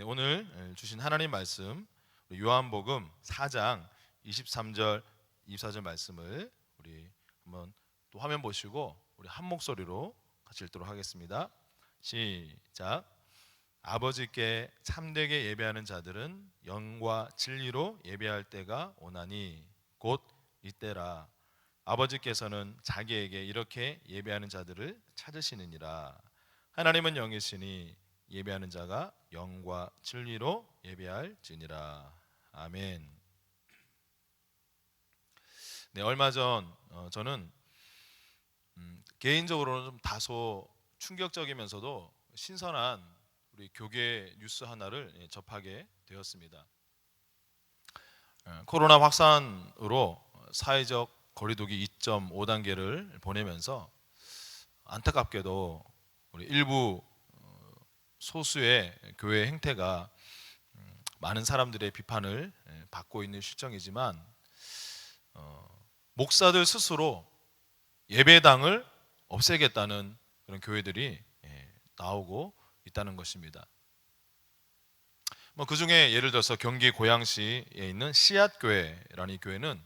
네, 오늘 주신 하나님 말씀 요한복음 4장 23절 24절 말씀을 우리 한번 또 화면 보시고 우리 한 목소리로 같이 읽도록 하겠습니다. 시작. 아버지께 참되게 예배하는 자들은 영과 진리로 예배할 때가 오나니 곧 이때라. 아버지께서는 자기에게 이렇게 예배하는 자들을 찾으시느니라. 하나님은 영이시니 예배하는 자가 영과 진리로 예배할지니라. 아멘. 네, 얼마 전 저는 개인적으로는 좀 다소 충격적이면서도 신선한 우리 교계 뉴스 하나를 접하게 되었습니다. 코로나 확산으로 사회적 거리두기 2.5단계를 보내면서 안타깝게도 우리 일부 소수의 교회 행태가 많은 사람들의 비판을 받고 있는 실정이지만 목사들 스스로 예배당을 없애겠다는 그런 교회들이 나오고 있다는 것입니다. 그 중에 예를 들어서 경기 고양시에 있는 씨앗교회라는 이 교회는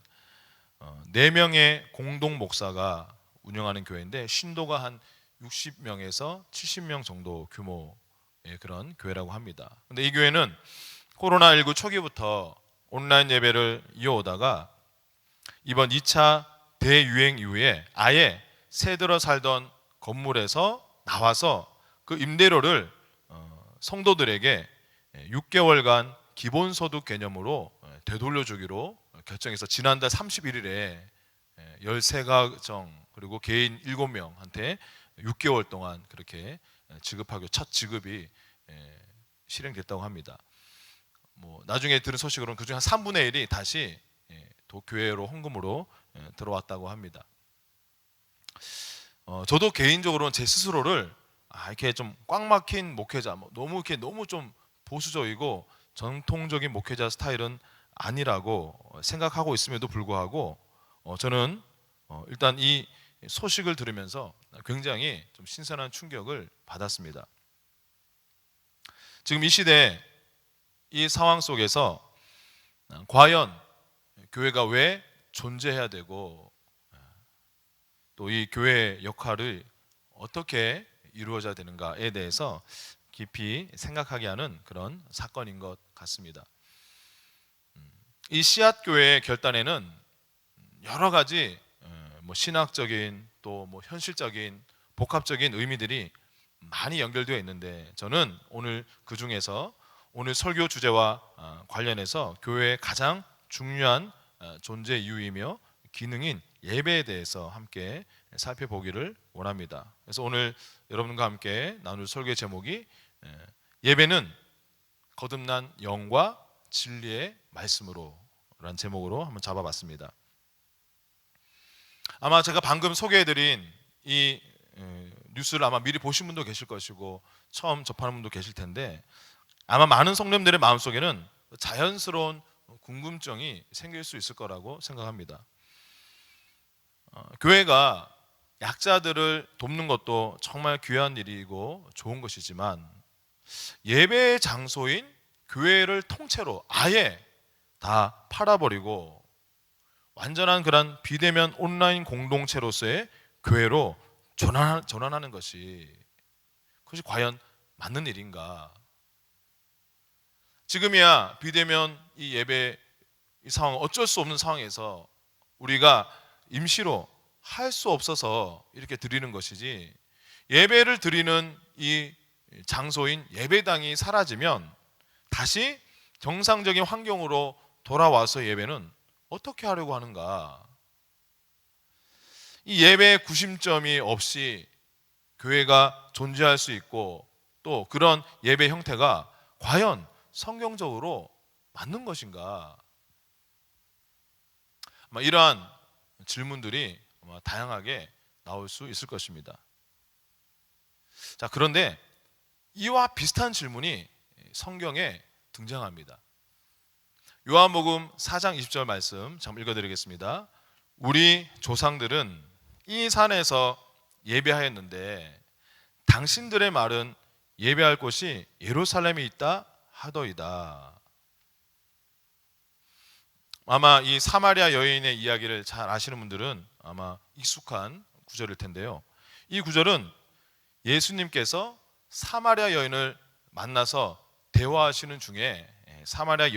4명의 공동 목사가 운영하는 교회인데 신도가 한 60명에서 70명 정도 규모 그런 교회라고 합니다. 근데 이 교회는 코로나19 초기부터 온라인 예배를 이어오다가 이번 2차 대유행 이후에 아예 새들어 살던 건물에서 나와서 그 임대료를 성도들에게 6개월간 기본소득 개념으로 되돌려주기로 결정해서 지난달 31일에 13가정 그리고 개인 7명한테 6개월 동안 그렇게 지급하기로 첫 지급이 실행됐다고 합니다. 나중에 들은 소식으로는 그중 한 3분의 1이 다시 교회로 헌금으로 들어왔다고 합니다. 저도 개인적으로는 제 스스로를 이렇게 좀 꽉 막힌 목회자, 너무 좀 보수적이고 전통적인 목회자 스타일은 아니라고 생각하고 있음에도 불구하고 저는 일단 이 소식을 들으면서 굉장히 좀 신선한 충격을 받았습니다. 지금 이 시대 이 상황 속에서 과연 교회가 왜 존재해야 되고 또 이 교회의 역할을 어떻게 이루어져야 되는가에 대해서 깊이 생각하게 하는 그런 사건인 것 같습니다. 이 씨앗교회의 결단에는 여러 가지 신학적인 또 현실적인 복합적인 의미들이 많이 연결되어 있는데 저는 오늘 그 중에서 오늘 설교 주제와 관련해서 교회의 가장 중요한 존재 이유이며 기능인 예배에 대해서 함께 살펴보기를 원합니다. 그래서 오늘 여러분과 함께 나눌 설교의 제목이 예배는 거듭난 영과 진리의 말씀으로 라는 제목으로 한번 잡아봤습니다. 아마 제가 방금 소개해드린 이 뉴스를 아마 미리 보신 분도 계실 것이고 처음 접하는 분도 계실 텐데 아마 많은 성도님들의 마음속에는 자연스러운 궁금증이 생길 수 있을 거라고 생각합니다. 교회가 약자들을 돕는 것도 정말 귀한 일이고 좋은 것이지만 예배의 장소인 교회를 통째로 아예 다 팔아버리고 완전한 그런 비대면 온라인 공동체로서의 교회로 전환하는 것이 그것이 과연 맞는 일인가? 지금이야 비대면 이 예배 이 상황 어쩔 수 없는 상황에서 우리가 임시로 할 수 없어서 이렇게 드리는 것이지 예배를 드리는 이 장소인 예배당이 사라지면 다시 정상적인 환경으로 돌아와서 예배는 어떻게 하려고 하는가? 이 예배의 구심점이 없이 교회가 존재할 수 있고 또 그런 예배 형태가 과연 성경적으로 맞는 것인가? 이러한 질문들이 다양하게 나올 수 있을 것입니다. 자, 그런데 이와 비슷한 질문이 성경에 등장합니다. 요한복음 4장 20절 말씀 잠깐 읽어드리겠습니다. 우리 조상들은 이 산에서 예배하였는데 당신들의 말은 예배할 곳이 예루살렘에 있다 하더이다. 아마 이 사마리아 여인의 이야기를 잘 아시는 분들은 아마 익숙한 구절일 텐데요. 이 구절은 예수님께서 사마리아 여인을 만나서 대화하시는 중에 사마리아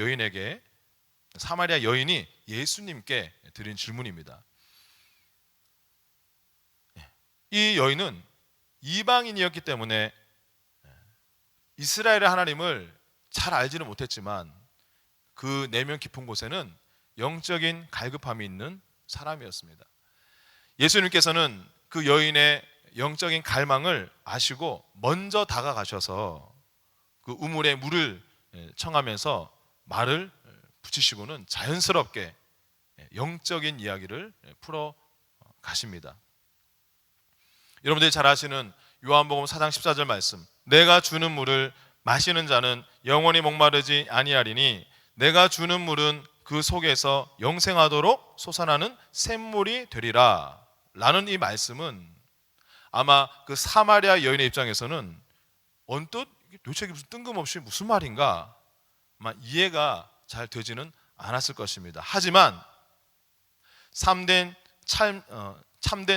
여인이 예수님께 드린 질문입니다. 이 여인은 이방인이었기 때문에 이스라엘의 하나님을 잘 알지는 못했지만 그 내면 깊은 곳에는 영적인 갈급함이 있는 사람이었습니다. 예수님께서는 그 여인의 영적인 갈망을 아시고 먼저 다가가셔서 그 우물에 물을 청하면서 말을 붙이시고는 자연스럽게 영적인 이야기를 풀어 가십니다. 여러분들이 잘 아시는 요한복음 4장 14절 말씀, 내가 주는 물을 마시는 자는 영원히 목마르지 아니하리니 내가 주는 물은 그 속에서 영생하도록 솟아나는 샘물이 되리라 라는 이 말씀은 아마 그 사마리아 여인의 입장에서는 언뜻 도대체 무슨 뜬금없이 무슨 말인가 아마 이해가 잘 되지는 않았을 것입니다. 하지만 참된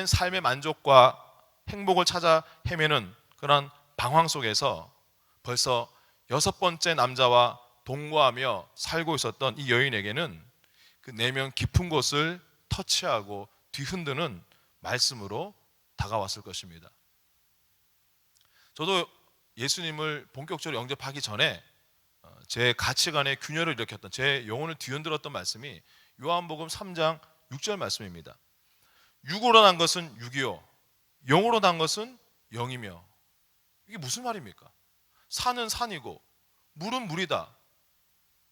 삶의 만족과 행복을 찾아 헤매는 그런 방황 속에서 벌써 6번째 남자와 동거하며 살고 있었던 이 여인에게는 그 내면 깊은 곳을 터치하고 뒤흔드는 말씀으로 다가왔을 것입니다. 저도 예수님을 본격적으로 영접하기 전에 제 가치관에 균열을 일으켰던, 제 영혼을 뒤흔들었던 말씀이 요한복음 3장 6절 말씀입니다. 육으로 난 것은 육이요 영으로 난 것은 영이며. 이게 무슨 말입니까? 산은 산이고 물은 물이다,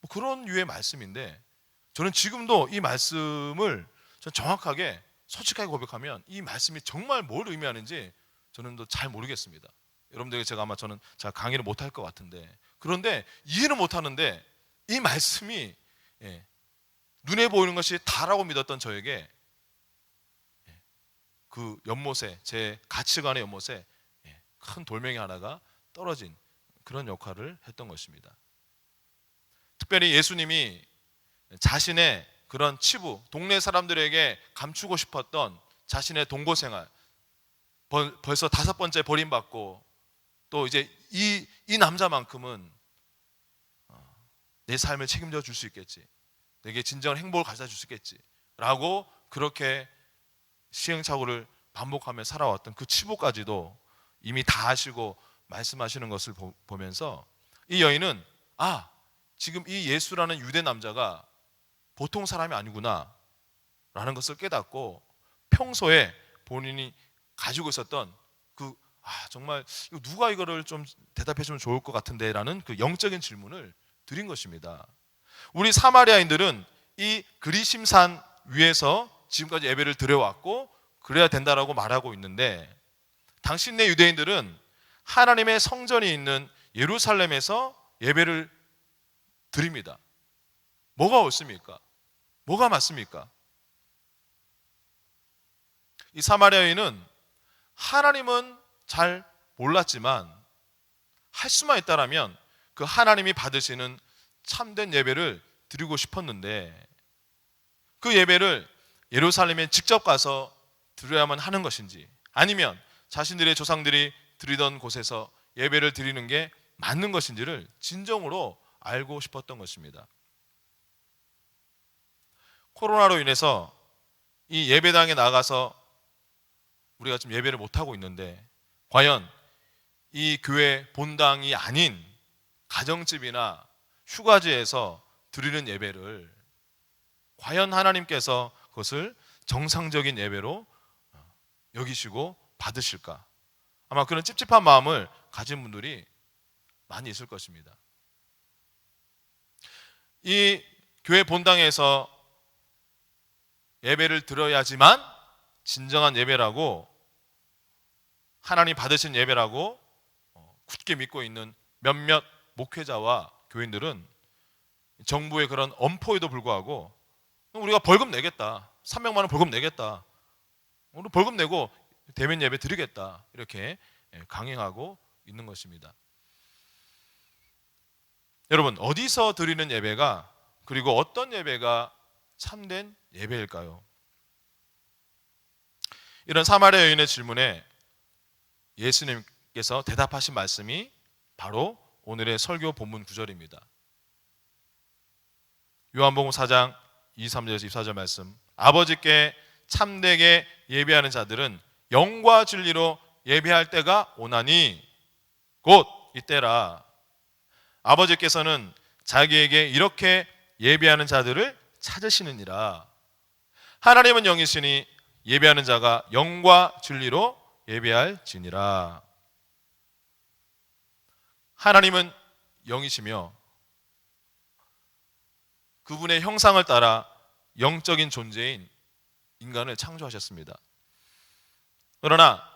뭐 그런 유의 말씀인데, 저는 지금도 이 말씀을 정확하게 솔직하게 고백하면 이 말씀이 정말 뭘 의미하는지 저는 또 잘 모르겠습니다. 여러분들에게 저는 잘 강의를 못할 것 같은데, 그런데 이해는 못하는데 이 말씀이 눈에 보이는 것이 다라고 믿었던 저에게 그 연못에, 제 가치관의 연못에 큰 돌멩이 하나가 떨어진 그런 역할을 했던 것입니다. 특별히 예수님이 자신의 그런 치부, 동네 사람들에게 감추고 싶었던 자신의 동거생활, 벌써 5번째 버림받고 또 이제 이 남자만큼은 내 삶을 책임져 줄 수 있겠지, 내게 진정한 행복을 가져다 줄 수 있겠지 라고 그렇게 시행착오를 반복하며 살아왔던 그 치부까지도 이미 다 아시고 말씀하시는 것을 보면서 이 여인은 지금 이 예수라는 유대 남자가 보통 사람이 아니구나 라는 것을 깨닫고 평소에 본인이 가지고 있었던 정말 누가 이거를 좀 대답해 주면 좋을 것 같은데 라는 그 영적인 질문을 드린 것입니다. 우리 사마리아인들은 이 그리심산 위에서 지금까지 예배를 드려왔고 그래야 된다라고 말하고 있는데, 당신네 유대인들은 하나님의 성전이 있는 예루살렘에서 예배를 드립니다. 뭐가 옳습니까? 뭐가 맞습니까? 이 사마리아 여인은 하나님은 잘 몰랐지만 할 수만 있다라면 그 하나님이 받으시는 참된 예배를 드리고 싶었는데, 그 예배를 예루살렘에 직접 가서 드려야만 하는 것인지, 아니면 자신들의 조상들이 드리던 곳에서 예배를 드리는 게 맞는 것인지를 진정으로 알고 싶었던 것입니다. 코로나로 인해서 이 예배당에 나가서 우리가 지금 예배를 못하고 있는데, 과연 이 교회 본당이 아닌 가정집이나 휴가지에서 드리는 예배를 과연 하나님께서 그것을 정상적인 예배로 여기시고 받으실까? 아마 그런 찝찝한 마음을 가진 분들이 많이 있을 것입니다. 이 교회 본당에서 예배를 드려야지만 진정한 예배라고, 하나님 받으신 예배라고 굳게 믿고 있는 몇몇 목회자와 교인들은 정부의 그런 엄포에도 불구하고 우리가 벌금 내겠다, 300만 원 벌금 내겠다, 오늘 벌금 내고 대면 예배 드리겠다, 이렇게 강행하고 있는 것입니다. 여러분, 어디서 드리는 예배가, 그리고 어떤 예배가 참된 예배일까요? 이런 사마리아 여인의 질문에 예수님께서 대답하신 말씀이 바로 오늘의 설교 본문 구절입니다. 요한복음 4장 23절에서 24절 말씀, 아버지께 참되게 예배하는 자들은 영과 진리로 예배할 때가 오나니 곧 이때라. 아버지께서는 자기에게 이렇게 예배하는 자들을 찾으시느니라. 하나님은 영이시니 예배하는 자가 영과 진리로 예배할지니라. 하나님은 영이시며 그분의 형상을 따라 영적인 존재인 인간을 창조하셨습니다. 그러나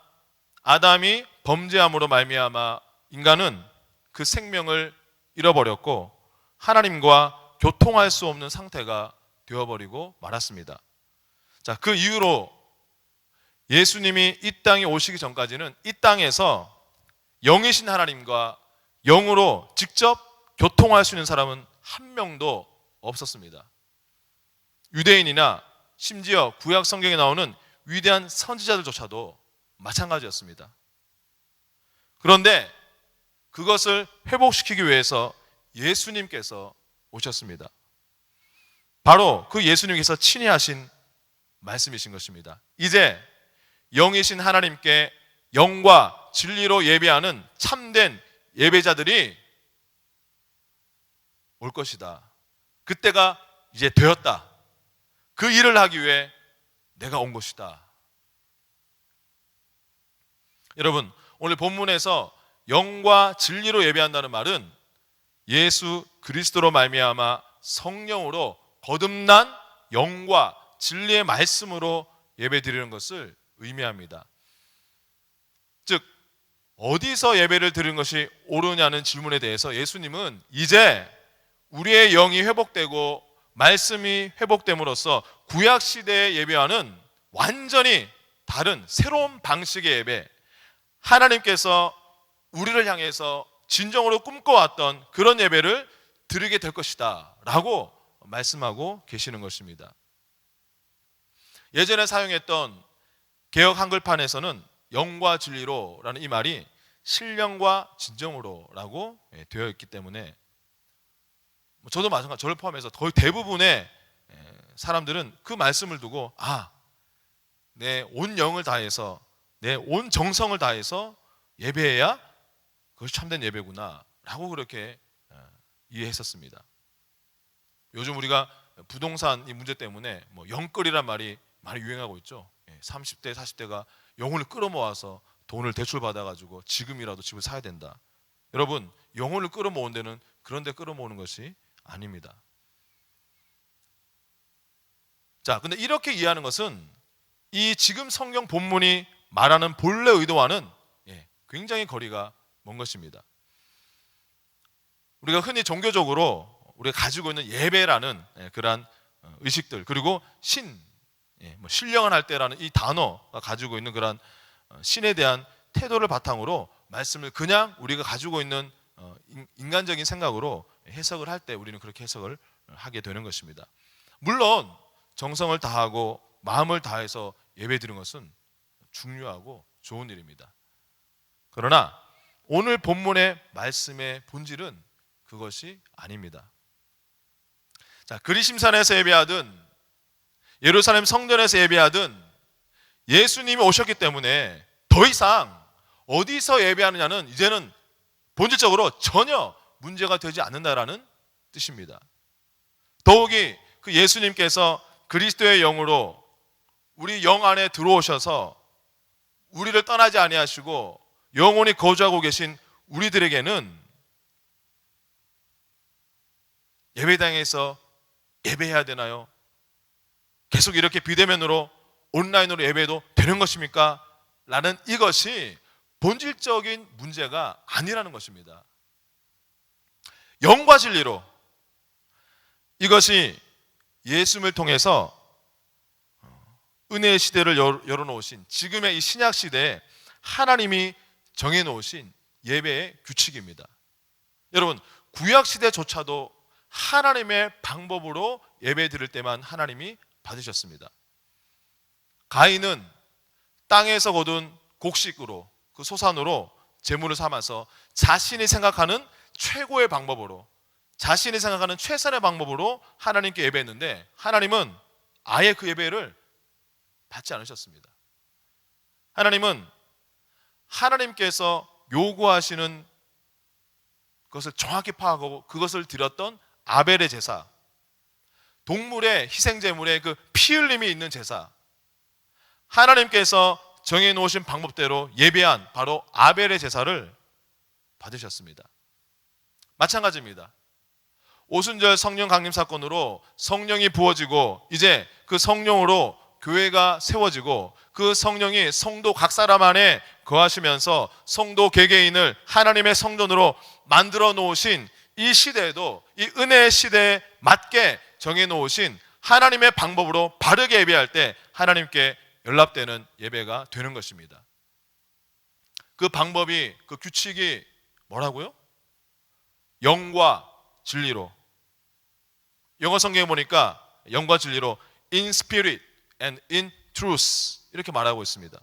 아담이 범죄함으로 말미암아 인간은 그 생명을 잃어버렸고 하나님과 교통할 수 없는 상태가 되어버리고 말았습니다. 자, 그 이후로 예수님이 이 땅에 오시기 전까지는 이 땅에서 영이신 하나님과 영으로 직접 교통할 수 있는 사람은 한 명도 없었습니다. 유대인이나 심지어 구약 성경에 나오는 위대한 선지자들조차도 마찬가지였습니다. 그런데 그것을 회복시키기 위해서 예수님께서 오셨습니다. 바로 그 예수님께서 친히 하신 말씀이신 것입니다. 이제 영이신 하나님께 영과 진리로 예배하는 참된 예배자들이 올 것이다. 그때가 이제 되었다. 그 일을 하기 위해 내가 온 것이다. 여러분, 오늘 본문에서 영과 진리로 예배한다는 말은 예수 그리스도로 말미암아 성령으로 거듭난 영과 진리의 말씀으로 예배드리는 것을 의미합니다. 즉, 어디서 예배를 드리는 것이 옳으냐는 질문에 대해서 예수님은 이제 우리의 영이 회복되고 말씀이 회복됨으로써 구약시대의 예배와는 완전히 다른 새로운 방식의 예배, 하나님께서 우리를 향해서 진정으로 꿈꿔왔던 그런 예배를 드리게 될 것이다 라고 말씀하고 계시는 것입니다. 예전에 사용했던 개역 한글판에서는 영과 진리로 라는 이 말이 신령과 진정으로 라고 되어 있기 때문에 저도 마찬가지로 저를 포함해서 거의 대부분의 사람들은 그 말씀을 두고 내 온 영을 다해서 내 온 정성을 다해서 예배해야 그것이 참된 예배구나 라고 그렇게 이해했었습니다. 요즘 우리가 부동산 이 문제 때문에 영끌이란 말이 많이 유행하고 있죠. 30대 40대가 영혼을 끌어모아서 돈을 대출받아가지고 지금이라도 집을 사야 된다. 여러분, 영혼을 끌어모은 데는 그런 데 끌어모으는 것이 아닙니다. 자, 근데 이렇게 이해하는 것은 이 지금 성경 본문이 말하는 본래 의도와는 굉장히 거리가 먼 것입니다. 우리가 흔히 종교적으로 우리가 가지고 있는 예배라는 그러한 의식들, 그리고 신령을 할 때라는 이 단어가 가지고 있는 그러한 신에 대한 태도를 바탕으로 말씀을 그냥 우리가 가지고 있는 인간적인 생각으로 해석을 할 때 우리는 그렇게 해석을 하게 되는 것입니다. 물론 정성을 다하고 마음을 다해서 예배드리는 것은 중요하고 좋은 일입니다. 그러나 오늘 본문의 말씀의 본질은 그것이 아닙니다. 자, 그리심산에서 예배하든 예루살렘 성전에서 예배하든 예수님이 오셨기 때문에 더 이상 어디서 예배하느냐는 이제는 본질적으로 전혀 문제가 되지 않는다라는 뜻입니다. 더욱이 그 예수님께서 그리스도의 영으로 우리 영 안에 들어오셔서 우리를 떠나지 아니하시고 영원히 거주하고 계신 우리들에게는 예배당에서 예배해야 되나요? 계속 이렇게 비대면으로 온라인으로 예배해도 되는 것입니까? 라는 이것이 본질적인 문제가 아니라는 것입니다. 영과 진리로 이것이 예수님을 통해서 은혜의 시대를 열어놓으신 지금의 이 신약 시대에 하나님이 정해놓으신 예배의 규칙입니다. 여러분, 구약 시대조차도 하나님의 방법으로 예배 드릴 때만 하나님이 받으셨습니다. 가인은 땅에서 거둔 곡식으로, 그 소산으로 제물을 삼아서 자신이 생각하는 최고의 방법으로, 자신이 생각하는 최선의 방법으로 하나님께 예배했는데, 하나님은 아예 그 예배를 받지 않으셨습니다. 하나님은 하나님께서 요구하시는 그것을 정확히 파악하고 그것을 드렸던 아벨의 제사, 동물의 희생제물의 그 피 흘림이 있는 제사, 하나님께서 정해놓으신 방법대로 예배한 바로 아벨의 제사를 받으셨습니다. 마찬가지입니다. 오순절 성령 강림 사건으로 성령이 부어지고 이제 그 성령으로 교회가 세워지고 그 성령이 성도 각 사람 안에 거하시면서 성도 개개인을 하나님의 성전으로 만들어 놓으신 이 시대에도, 이 은혜의 시대에 맞게 정해 놓으신 하나님의 방법으로 바르게 예배할 때 하나님께 연락되는 예배가 되는 것입니다. 그 방법이, 그 규칙이 뭐라고요? 영과 진리로. 영어 성경에 보니까 영과 진리로 in spirit and in truth 이렇게 말하고 있습니다.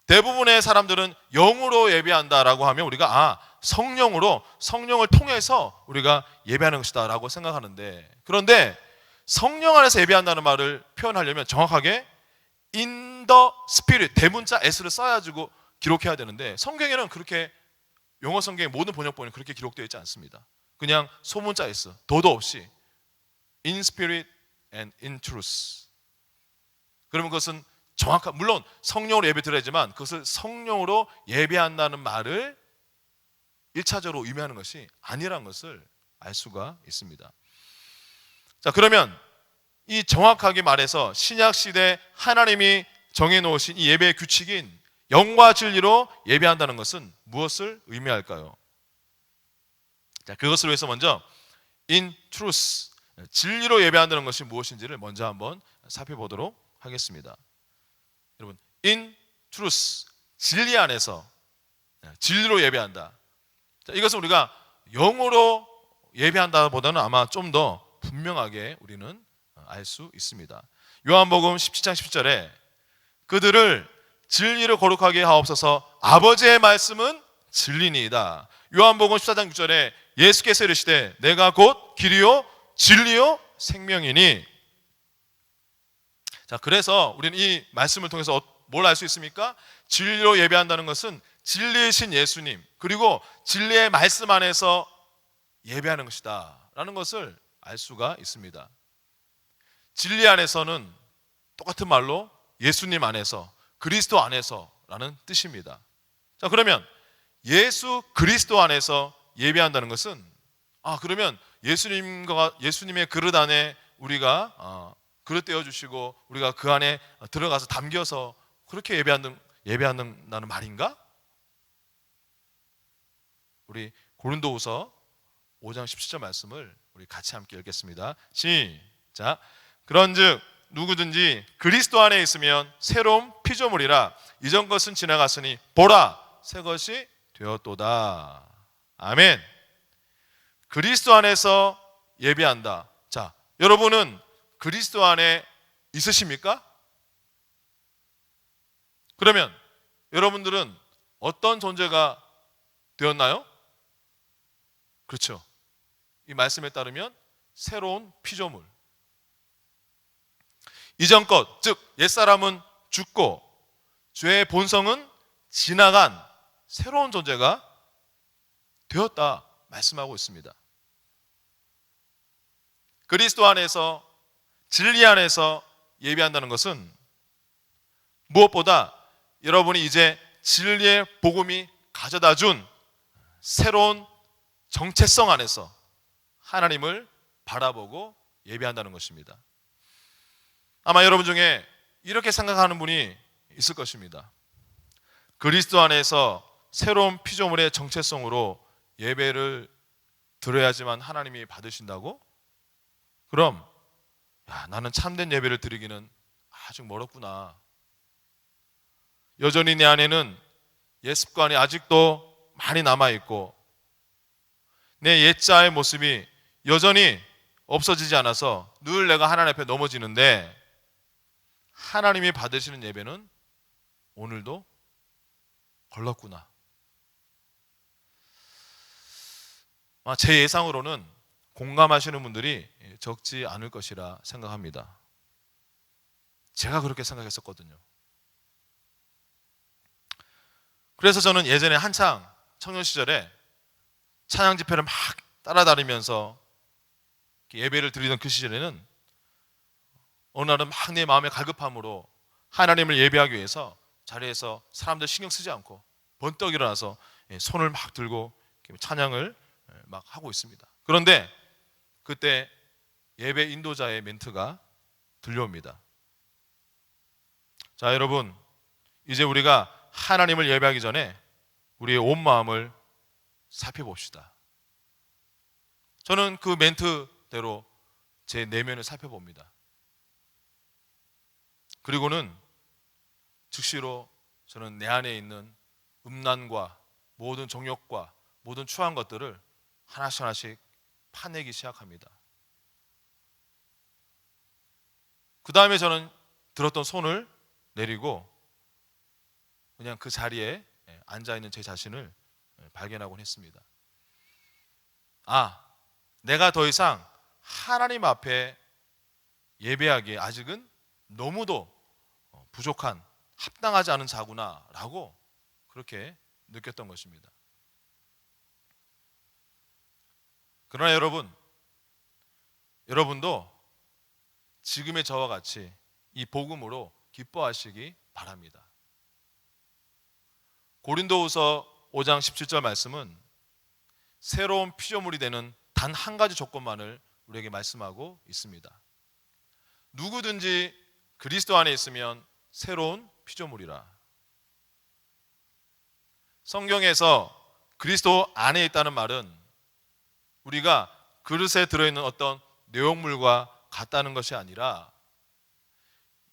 대부분의 사람들은 영으로 예배한다라고 하면 우리가 성령으로, 성령을 통해서 우리가 예배하는 것이다 라고 생각하는데, 그런데 성령 안에서 예배한다는 말을 표현하려면 정확하게 in the spirit, 대문자 s를 써가지고 기록해야 되는데, 성경에는 그렇게, 영어 성경의 모든 번역본이 그렇게 기록되어 있지 않습니다. 그냥 소문자 s, 도도 없이 in spirit and in truth. 그러면 그것은 정확한, 물론 성령으로 예배 드려야지만 그것을 성령으로 예배한다는 말을 1차적으로 의미하는 것이 아니라는 것을 알 수가 있습니다. 자, 그러면 이 정확하게 말해서 신약시대 하나님이 정해놓으신 이 예배의 규칙인 영과 진리로 예배한다는 것은 무엇을 의미할까요? 자, 그것을 위해서 먼저 in truth, 진리로 예배한다는 것이 무엇인지를 먼저 한번 살펴보도록 하겠습니다. 여러분, in truth, 진리 안에서 진리로 예배한다. 자, 이것은 우리가 영어로 예배한다보다는 아마 좀 더 분명하게 우리는 알 수 있습니다. 요한복음 17장 10절에 그들을 진리로 거룩하게 하옵소서, 아버지의 말씀은 진리니이다. 요한복음 14장 6절에 예수께서 이르시되 내가 곧 길이요 진리요 생명이니. 자, 그래서 우리는 이 말씀을 통해서 뭘 알 수 있습니까? 진리로 예배한다는 것은 진리이신 예수님, 그리고 진리의 말씀 안에서 예배하는 것이다 라는 것을 알 수가 있습니다. 진리 안에서는 똑같은 말로 예수님 안에서, 그리스도 안에서 라는 뜻입니다. 자, 그러면 예수 그리스도 안에서 예배한다는 것은, 그러면 예수님의 그릇 안에 우리가 그릇 떼어주시고 우리가 그 안에 들어가서 담겨서 그렇게 예배한다는 말인가? 우리 고린도후서 5장 17절 말씀을 우리 같이 함께 읽겠습니다. 시작. 그런즉 누구든지 그리스도 안에 있으면 새로운 피조물이라, 이전 것은 지나갔으니 보라 새 것이 되었도다. 아멘. 그리스도 안에서 예배한다. 자, 여러분은 그리스도 안에 있으십니까? 그러면 여러분들은 어떤 존재가 되었나요? 그렇죠. 이 말씀에 따르면 새로운 피조물. 이전 것, 즉 옛사람은 죽고 죄의 본성은 지나간 새로운 존재가 되었다 말씀하고 있습니다. 그리스도 안에서, 진리 안에서 예배한다는 것은 무엇보다 여러분이 이제 진리의 복음이 가져다 준 새로운 정체성 안에서 하나님을 바라보고 예배한다는 것입니다. 아마 여러분 중에 이렇게 생각하는 분이 있을 것입니다. 그리스도 안에서 새로운 피조물의 정체성으로 예배를 드려야지만 하나님이 받으신다고? 그럼 나는 참된 예배를 드리기는 아직 멀었구나. 여전히 내 안에는 옛 습관이 아직도 많이 남아있고 내 옛자의 모습이 여전히 없어지지 않아서 늘 내가 하나님 앞에 넘어지는데, 하나님이 받으시는 예배는 오늘도 걸렀구나. 제 예상으로는 공감하시는 분들이 적지 않을 것이라 생각합니다. 제가 그렇게 생각했었거든요. 그래서 저는 예전에 한창 청년 시절에 찬양 집회를 막 따라다니면서 예배를 드리던 그 시절에는 어느 날은 막 내 마음의 갈급함으로 하나님을 예배하기 위해서 자리에서 사람들 신경 쓰지 않고 번떡 일어나서 손을 막 들고 찬양을 막 하고 있습니다. 그런데 그때 예배 인도자의 멘트가 들려옵니다. 자, 여러분, 이제 우리가 하나님을 예배하기 전에 우리의 온 마음을 살펴봅시다. 저는 그 멘트대로 제 내면을 살펴봅니다. 그리고는 즉시로 저는 내 안에 있는 음란과 모든 정욕과 모든 추한 것들을 하나씩 하나씩 파내기 시작합니다. 그 다음에 저는 들었던 손을 내리고 그냥 그 자리에 앉아있는 제 자신을 발견하곤 했습니다. 내가 더 이상 하나님 앞에 예배하기에 아직은 너무도 부족한, 합당하지 않은 자구나 라고 그렇게 느꼈던 것입니다. 그러나 여러분도 지금의 저와 같이 이 복음으로 기뻐하시기 바랍니다. 고린도후서 5장 17절 말씀은 새로운 피조물이 되는 단 한 가지 조건만을 우리에게 말씀하고 있습니다. 누구든지 그리스도 안에 있으면 새로운 피조물이라. 성경에서 그리스도 안에 있다는 말은 우리가 그릇에 들어있는 어떤 내용물과 같다는 것이 아니라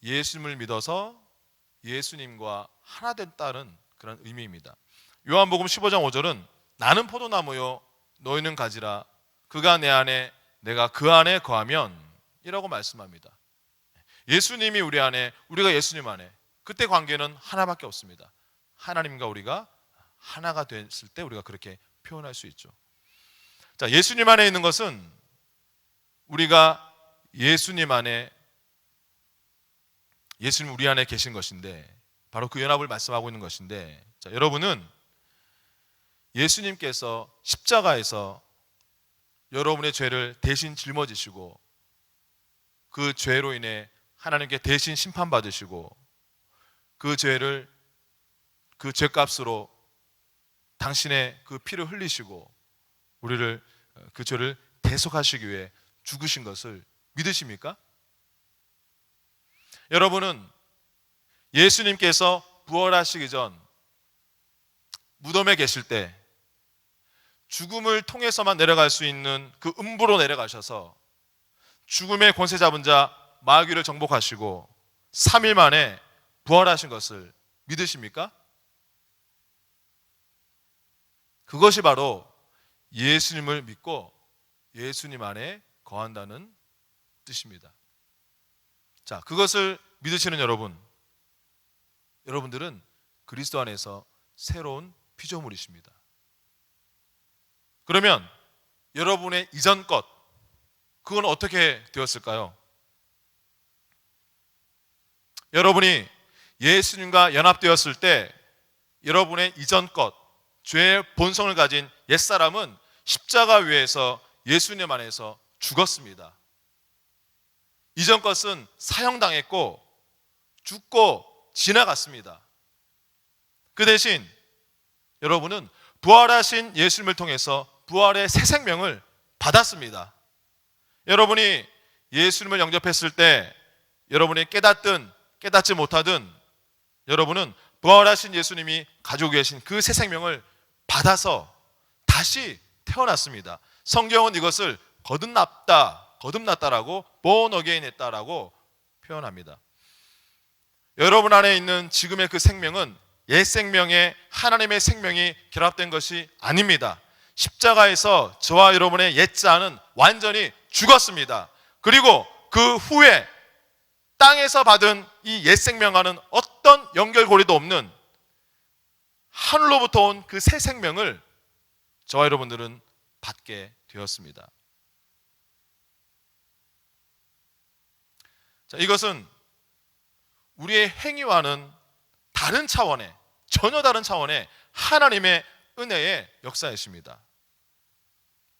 예수님을 믿어서 예수님과 하나 됐다는 그런 의미입니다. 요한복음 15장 5절은 나는 포도나무요 너희는 가지라 그가 내 안에 내가 그 안에 거하면 이라고 말씀합니다. 예수님이 우리 안에, 우리가 예수님 안에, 그때 관계는 하나밖에 없습니다. 하나님과 우리가 하나가 됐을 때 우리가 그렇게 표현할 수 있죠. 자, 예수님 안에 있는 것은 우리가 예수님 안에, 예수님 우리 안에 계신 것인데 바로 그 연합을 말씀하고 있는 것인데, 자, 여러분은 예수님께서 십자가에서 여러분의 죄를 대신 짊어지시고 그 죄로 인해 하나님께 대신 심판받으시고 그 죄를, 그 죄값으로 당신의 그 피를 흘리시고 우리를, 그 죄를 대속하시기 위해 죽으신 것을 믿으십니까? 여러분은 예수님께서 부활하시기 전 무덤에 계실 때 죽음을 통해서만 내려갈 수 있는 그 음부로 내려가셔서 죽음의 권세 잡은 자 마귀를 정복하시고 3일 만에 부활하신 것을 믿으십니까? 그것이 바로 예수님을 믿고 예수님 안에 거한다는 뜻입니다. 자, 그것을 믿으시는 여러분들은 그리스도 안에서 새로운 피조물이십니다. 그러면 여러분의 이전 것, 그건 어떻게 되었을까요? 여러분이 예수님과 연합되었을 때 여러분의 이전 것, 죄의 본성을 가진 옛사람은 십자가 위에서 예수님 안에서 죽었습니다. 이전 것은 사형당했고 죽고 지나갔습니다. 그 대신 여러분은 부활하신 예수님을 통해서 부활의 새 생명을 받았습니다. 여러분이 예수님을 영접했을 때 여러분이 깨닫든 깨닫지 못하든 여러분은 부활하신 예수님이 가지고 계신 그 새 생명을 받아서 다시 태어났습니다. 성경은 이것을 거듭났다라고 born again 했다라고 표현합니다. 여러분 안에 있는 지금의 그 생명은 옛 생명에 하나님의 생명이 결합된 것이 아닙니다. 십자가에서 저와 여러분의 옛자는 완전히 죽었습니다. 그리고 그 후에 땅에서 받은 이 옛 생명과는 어떤 연결고리도 없는 하늘로부터 온 그 새 생명을 저와 여러분들은 받게 되었습니다. 자, 이것은 우리의 행위와는 다른 차원의, 전혀 다른 차원의 하나님의 은혜의 역사이십니다.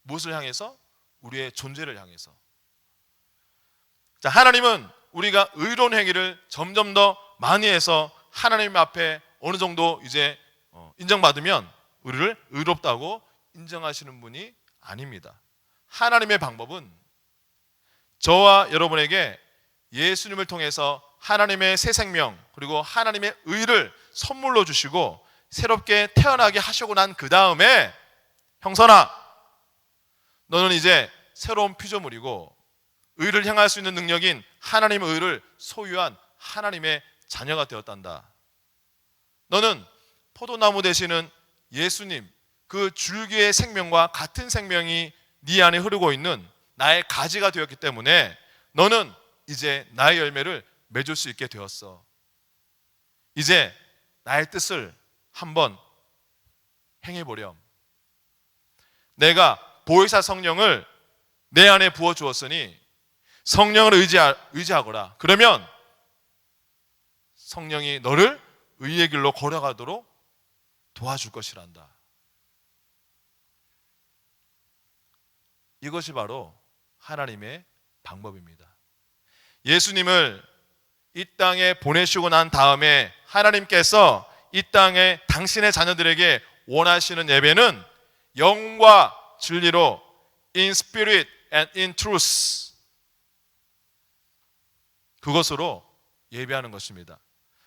무엇을 향해서? 우리의 존재를 향해서. 자, 하나님은 우리가 의로운 행위를 점점 더 많이 해서 하나님 앞에 어느 정도 이제 인정받으면 우리를 의롭다고 인정하시는 분이 아닙니다. 하나님의 방법은 저와 여러분에게 예수님을 통해서 하나님의 새 생명 그리고 하나님의 의를 선물로 주시고 새롭게 태어나게 하시고 난 그 다음에 형선아, 너는 이제 새로운 피조물이고 의를 향할 수 있는 능력인 하나님의 의를 소유한 하나님의 자녀가 되었단다. 너는 포도나무 되시는 예수님, 그 줄기의 생명과 같은 생명이 네 안에 흐르고 있는 나의 가지가 되었기 때문에 너는 이제 나의 열매를 맺을 수 있게 되었어. 이제 나의 뜻을 한번 행해보렴. 내가 보혜사 성령을 내 안에 부어주었으니 성령을 의지하거라. 그러면 성령이 너를 의의 길로 걸어가도록 도와줄 것이란다. 이것이 바로 하나님의 방법입니다. 예수님을 이 땅에 보내시고 난 다음에 하나님께서 이 땅에 당신의 자녀들에게 원하시는 예배는 영과 진리로 in spirit and in truth, 그것으로 예배하는 것입니다.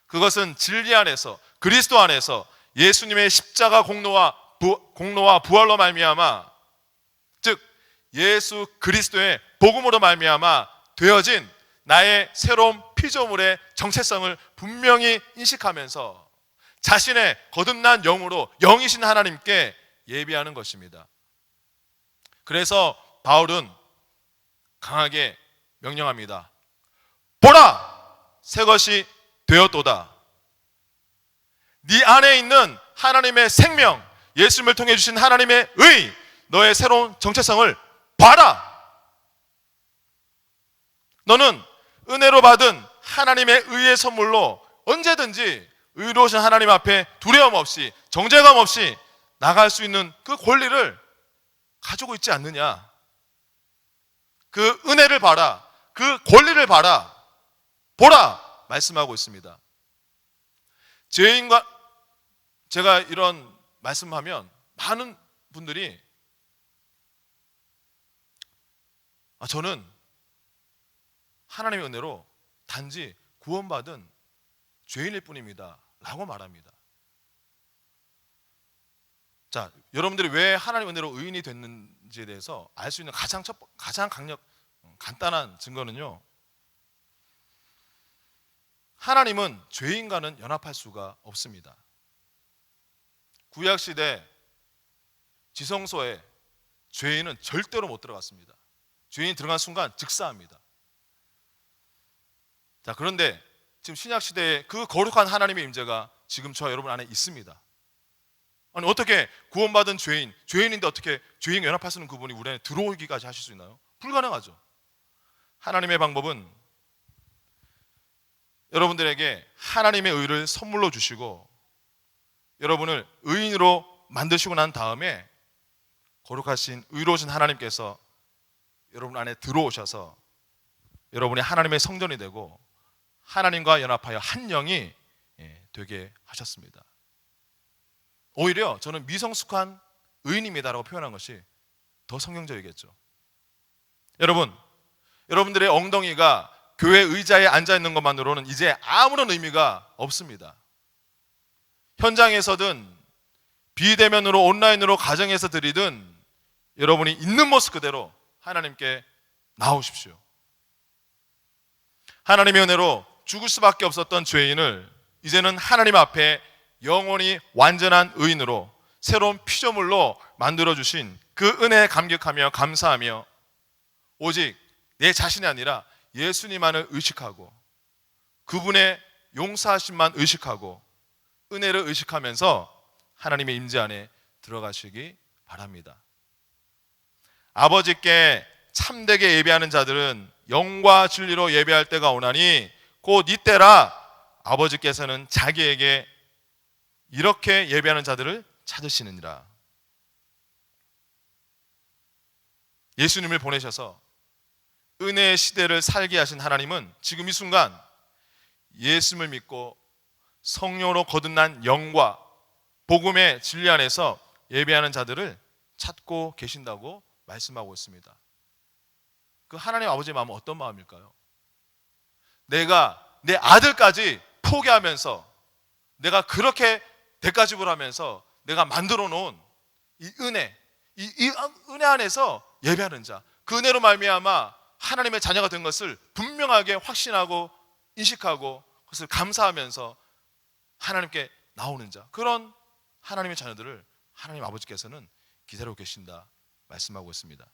그것은 진리 안에서, 그리스도 안에서 예수님의 십자가 공로와 부활로 말미암아, 즉 예수 그리스도의 복음으로 말미암아 되어진 나의 새로운 피조물의 정체성을 분명히 인식하면서 자신의 거듭난 영으로 영이신 하나님께 예배하는 것입니다. 그래서 바울은 강하게 명령합니다. 보라! 새 것이 되었도다. 네 안에 있는 하나님의 생명, 예수님을 통해 주신 하나님의 의, 너의 새로운 정체성을 봐라! 너는 은혜로 받은 하나님의 의의 선물로 언제든지 의로우신 하나님 앞에 두려움 없이, 정죄감 없이 나갈 수 있는 그 권리를 가지고 있지 않느냐. 그 은혜를 봐라. 그 권리를 봐라. 보라! 말씀하고 있습니다. 죄인과, 제가 이런 말씀하면 많은 분들이 저는 하나님의 은혜로 단지 구원받은 죄인일 뿐입니다 라고 말합니다. 자, 여러분들이 왜 하나님의 은혜로 의인이 됐는지에 대해서 알 수 있는 가장 간단한 증거는요, 하나님은 죄인과는 연합할 수가 없습니다. 구약시대 지성소에 죄인은 절대로 못 들어갔습니다. 죄인이 들어간 순간 즉사합니다. 자, 그런데 지금 신약시대에 그 거룩한 하나님의 임재가 지금 저와 여러분 안에 있습니다. 아니, 어떻게 구원받은 죄인인데 어떻게 죄인과 연합할 수 있는 그분이 우리 안에 들어오기까지 하실 수 있나요? 불가능하죠. 하나님의 방법은 여러분들에게 하나님의 의를 선물로 주시고 여러분을 의인으로 만드시고 난 다음에 거룩하신 의로우신 하나님께서 여러분 안에 들어오셔서 여러분이 하나님의 성전이 되고 하나님과 연합하여 한 영이 되게 하셨습니다. 오히려 저는 미성숙한 의인입니다라고 표현한 것이 더 성경적이겠죠. 여러분들의 엉덩이가 교회 의자에 앉아있는 것만으로는 이제 아무런 의미가 없습니다. 현장에서든 비대면으로 온라인으로 가정에서 드리든 여러분이 있는 모습 그대로 하나님께 나오십시오. 하나님의 은혜로 죽을 수밖에 없었던 죄인을 이제는 하나님 앞에 영원히 완전한 의인으로 새로운 피조물로 만들어 주신 그 은혜에 감격하며 감사하며 오직 내 자신이 아니라 예수님만을 의식하고 그분의 용서하심만 의식하고 은혜를 의식하면서 하나님의 임재 안에 들어가시기 바랍니다. 아버지께 참되게 예배하는 자들은 영과 진리로 예배할 때가 오나니 곧 이때라 아버지께서는 자기에게 이렇게 예배하는 자들을 찾으시느니라. 예수님을 보내셔서 은혜의 시대를 살게 하신 하나님은 지금 이 순간 예수님을 믿고 성령으로 거듭난 영과 복음의 진리 안에서 예배하는 자들을 찾고 계신다고 말씀하고 있습니다. 그 하나님 아버지의 마음은 어떤 마음일까요? 내가 내 아들까지 포기하면서 내가 그렇게 대가지불하면서 내가 만들어 놓은 이 은혜, 이 은혜 안에서 예배하는 자, 그 은혜로 말미암아 하나님의 자녀가 된 것을 분명하게 확신하고 인식하고 그것을 감사하면서 하나님께 나오는 자, 그런 하나님의 자녀들을 하나님 아버지께서는 기다리고 계신다 말씀하고 있습니다.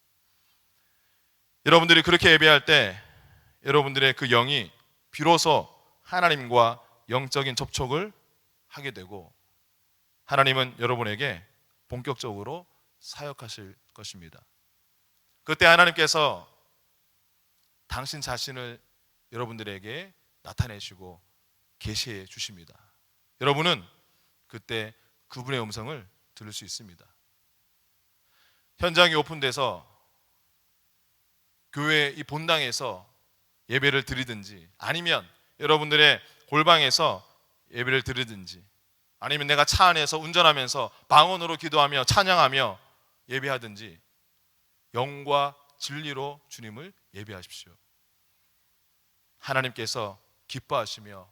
여러분들이 그렇게 예배할 때 여러분들의 그 영이 비로소 하나님과 영적인 접촉을 하게 되고 하나님은 여러분에게 본격적으로 사역하실 것입니다. 그때 하나님께서 당신 자신을 여러분들에게 나타내시고 계시해 주십니다. 여러분은 그때 그분의 음성을 들을 수 있습니다. 현장이 오픈돼서 교회 이 본당에서 예배를 드리든지 아니면 여러분들의 골방에서 예배를 드리든지 아니면 내가 차 안에서 운전하면서 방언으로 기도하며 찬양하며 예배하든지 영과 진리로 주님을 예배하십시오. 하나님께서 기뻐하시며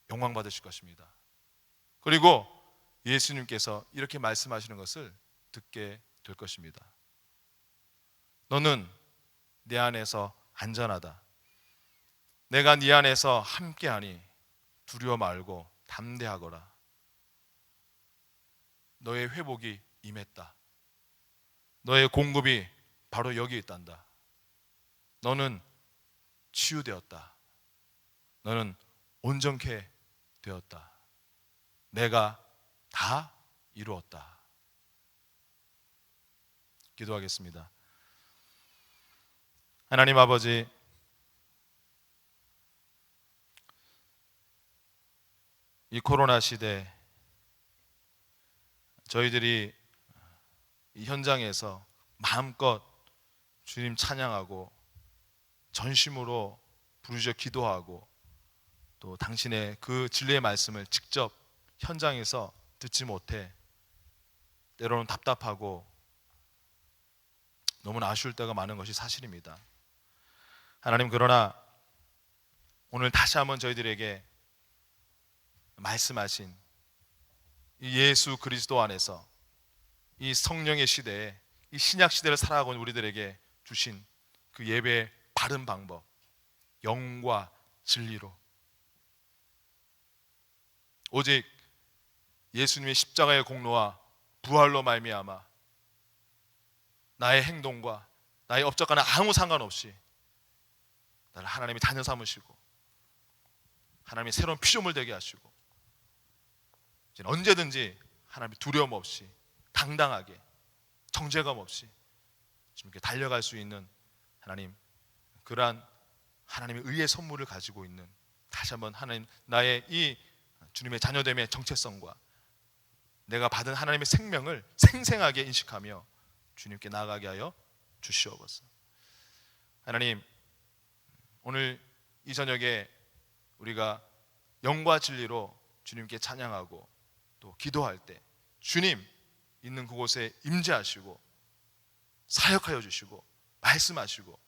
영광 받으실 것입니다. 그리고 예수님께서 이렇게 말씀하시는 것을 듣게 될 것입니다. 너는 내 안에서 안전하다. 내가 네 안에서 함께하니 두려워 말고 담대하거라. 너의 회복이 임했다. 너의 공급이 바로 여기 있단다. 너는 치유되었다. 너는 온전케 되었다. 내가 다 이루었다. 기도하겠습니다. 하나님 아버지, 이 코로나 시대 저희들이 이 현장에서 마음껏 주님 찬양하고 전심으로 부르짖어 기도하고 또 당신의 그 진리의 말씀을 직접 현장에서 듣지 못해 때로는 답답하고 너무나 아쉬울 때가 많은 것이 사실입니다. 하나님, 그러나 오늘 다시 한번 저희들에게 말씀하신 이 예수 그리스도 안에서 이 성령의 시대에 이 신약 시대를 살아가고 있는 우리들에게 주신 그 예배의 바른 방법, 영과 진리로 오직 예수님의 십자가의 공로와 부활로 말미암아 나의 행동과 나의 업적과는 아무 상관없이 나를 하나님이 자녀 삼으시고 하나님이 새로운 피조물 되게 하시고 언제든지 하나님이 두려움 없이 당당하게 정죄감 없이 이렇게 달려갈 수 있는 하나님, 그러한 하나님의 의의 선물을 가지고 있는, 다시 한번 하나님 나의 이 주님의 자녀됨의 정체성과 내가 받은 하나님의 생명을 생생하게 인식하며 주님께 나아가게 하여 주시옵소서. 하나님, 오늘 이 저녁에 우리가 영과 진리로 주님께 찬양하고 또 기도할 때 주님 있는 그곳에 임재하시고 사역하여 주시고 말씀하시고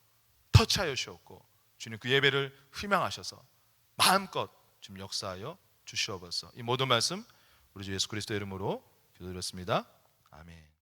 터치하여 주셨고 주님 그 예배를 휘망하셔서 마음껏 좀 역사하여 주시옵소서. 이 모든 말씀 우리 주 예수 그리스도의 이름으로 기도드렸습니다. 아멘.